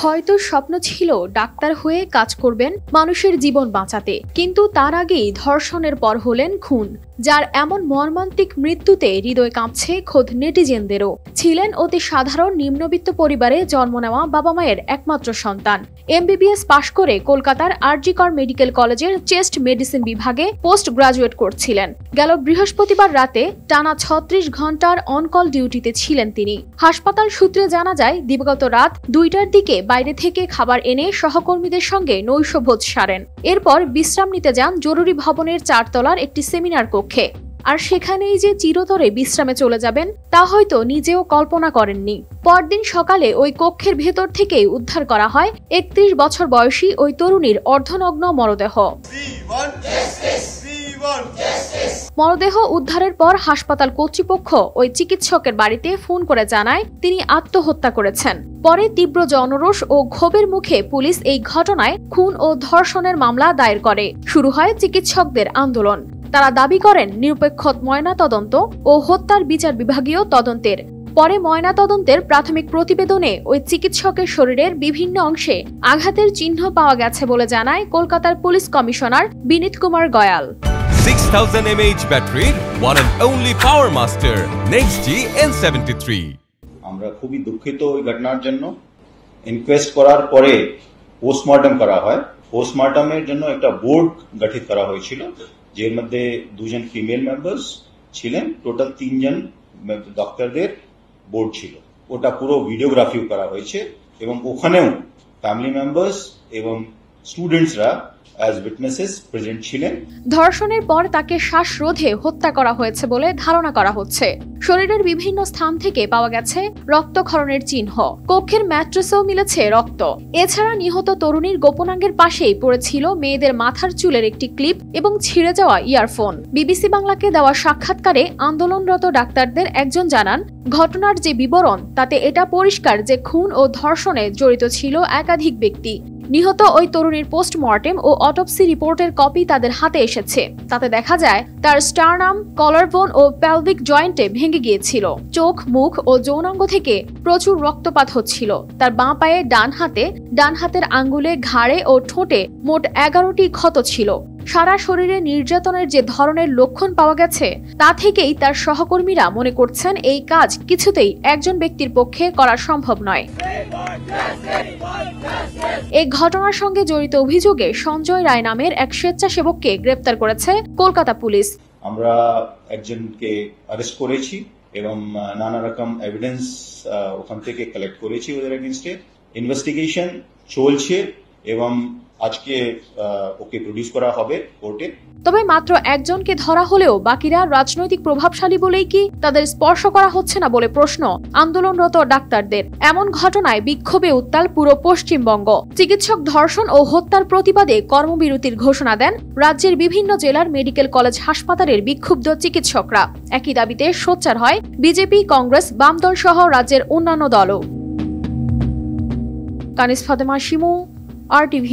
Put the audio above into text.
হয়তো স্বপ্ন ছিল ডাক্তার হয়ে কাজ করবেন মানুষের জীবন বাঁচাতে, কিন্তু তার আগেই ধর্ষণের পর হলেন খুন। যার এমন মর্মান্তিক মৃত্যুতে হৃদয় কাঁপছে খোদ নেটিজেনদেরও। ছিলেন অতি সাধারণ নিম্নবিত্ত পরিবারে জন্ম নেওয়া বাবা মায়ের একমাত্র সন্তান। MBBS পাশ করে কলকাতার RG কর মেডিকেল কলেজের চেস্ট মেডিসিন বিভাগে পোস্ট গ্রাজুয়েট করছিলেন। গেল বৃহস্পতিবার রাতে টানা 36 ঘন্টার অনকল ডিউটিতে ছিলেন তিনি। হাসপাতাল সূত্রে জানা যায়, দিবাগত রাত 2টার দিকে বাইরে থেকে খাবার এনে সহকর্মীদের সঙ্গে নৈশভোজ সারেন। এরপর বিশ্রাম নিতে যান জরুরি ভবনের 4 তলার একটি সেমিনার কক্ষে। আর সেখানেই যে চিরতরে বিশ্রামে চলে যাবেন তা হয়তো নিজেও কল্পনা করেননি। পরদিন সকালে ওই কক্ষের ভেতর থেকেই উদ্ধার করা হয় 31 বছর বয়সী ওই তরুণীর অর্ধনগ্ন মরদেহ। মরদেহ উদ্ধারের পর হাসপাতাল কর্তৃপক্ষ ওই চিকিৎসকের বাড়িতে ফোন করে জানায় তিনি আত্মহত্যা করেছেন। পরে তীব্র জনরোষ ও ক্ষোভের মুখে পুলিশ এই ঘটনায় খুন ও ধর্ষণের মামলা দায়ের করে। শুরু হয় চিকিৎসকদের আন্দোলন। তারা দাবি করেন নিরপেক্ষ ময়নাতদন্ত ও হত্যার বিচার বিভাগীয় তদন্তের। পরে ময়নাতদন্তের প্রাথমিক প্রতিবেদনে ওই চিকিৎসকের শরীরের বিভিন্ন অংশে আঘাতের চিহ্ন পাওয়া গেছে বলে জানায় কলকাতার পুলিশ কমিশনার বিনীত কুমার গয়াল। 6000 mAh ব্যাটারির one and only power master NextG N73। আমরা খুবই দুঃখিত ওই ঘটনার জন্য। ইনকোয়েস্ট করার পরে পোস্টমর্টম করা হয়। পোস্টমর্টমের জন্য একটা বোর্ড গঠিত করা হয়েছিল, যার মধ্যে 2 জন ফিমেল মেম্বার্স ছিলেন। টোটাল 3 জন ডক্টরদের বোর্ড ছিল। ওটা পুরো ভিডিওগ্রাফিও করা হয়েছে এবং ওখানেও ফ্যামিলি মেম্বার্স এবং স্টুডেন্টসরা অ্যাজ উইটনেসেস প্রেজেন্ট ছিলেন। ধর্ষণের পর তাকে শ্বাসরোধে হত্যা করা হয়েছে বলে ধারণা করা হচ্ছে। শরীরের বিভিন্ন স্থান থেকে পাওয়া গেছে রক্তক্ষরণের চিহ্ন। কক্ষের ম্যাট্রেসেও মিলেছে রক্ত। এছাড়া নিহত তরুণীর গোপনাঙ্গের পাশেই পড়েছিল মেয়েদের মাথার চুলের একটি ক্লিপ এবং ছিঁড়ে যাওয়া ইয়ারফোন। BBC বাংলাকে দেওয়া সাক্ষাৎকারে আন্দোলনরত ডাক্তারদের একজন জানান, ঘটনার যে বিবরণ তাতে এটা পরিষ্কার যে খুন ও ধর্ষণে জড়িত ছিল একাধিক ব্যক্তি। নিহত ওই তরুণীর পোস্টমর্টেম ও অটোপসি রিপোর্টের কপি তাদের হাতে এসেছে। তাতে দেখা যায় তার স্টারনাম, কলারবোন ও পেলভিক জয়েন্টে ভেঙে গিয়েছিল। চোখ, মুখ ও যৌনাঙ্গ থেকে প্রচুর রক্তপাত হচ্ছিল। তার বাঁ পায়ে, ডান হাতের আঙ্গুলে, ঘাড়ে ও ঠোঁটে মোট 11টি ক্ষত ছিল। সারা শরীরে নির্যাতনের যে ধরনের লক্ষণ পাওয়া গেছে তা থেকেই তার সহকর্মীরা মনে করছেন এই কাজ কিছুতেই একজন ব্যক্তির পক্ষে করা সম্ভব নয়। এই ঘটনার সঙ্গে জড়িত অভিযোগে সঞ্জয় রায় নামের এক স্বেচ্ছাসেবককে গ্রেপ্তার করেছে কলকাতা পুলিশ। আমরা একজনকে অ্যারেস্ট করেছি এবং নানা রকম এভিডেন্স ওখান থেকে কালেক্ট করেছি ওদের এগেইনস্টে। ইনভেস্টিগেশন চলছে এবং আজকে ওকে প্রডিউস করা হবে কোর্টে। তবে মাত্র একজনকে ধরা হলেও বাকিরা রাজনৈতিক প্রভাবশালী বলেই কি তাদের স্পর্শ করা হচ্ছে না বলে প্রশ্ন আন্দোলনরত ডাক্তারদের। এমন ঘটনায় বিক্ষোভে উত্তাল পুরো পশ্চিমবঙ্গ। চিকিৎসক ধর্ষণ ও হত্যার প্রতিবাদে কর্মবিরতির ঘোষণা দেন রাজ্যের বিভিন্ন জেলার মেডিকেল কলেজ হাসপাতালের বিক্ষুব্ধ চিকিৎসকরা। একই দাবিতে সোচ্চার হয় বিজেপি, কংগ্রেস, বামদল সহ রাজ্যের অন্যান্য দলও। কানিজ ফাতেমা শিমু, RTV।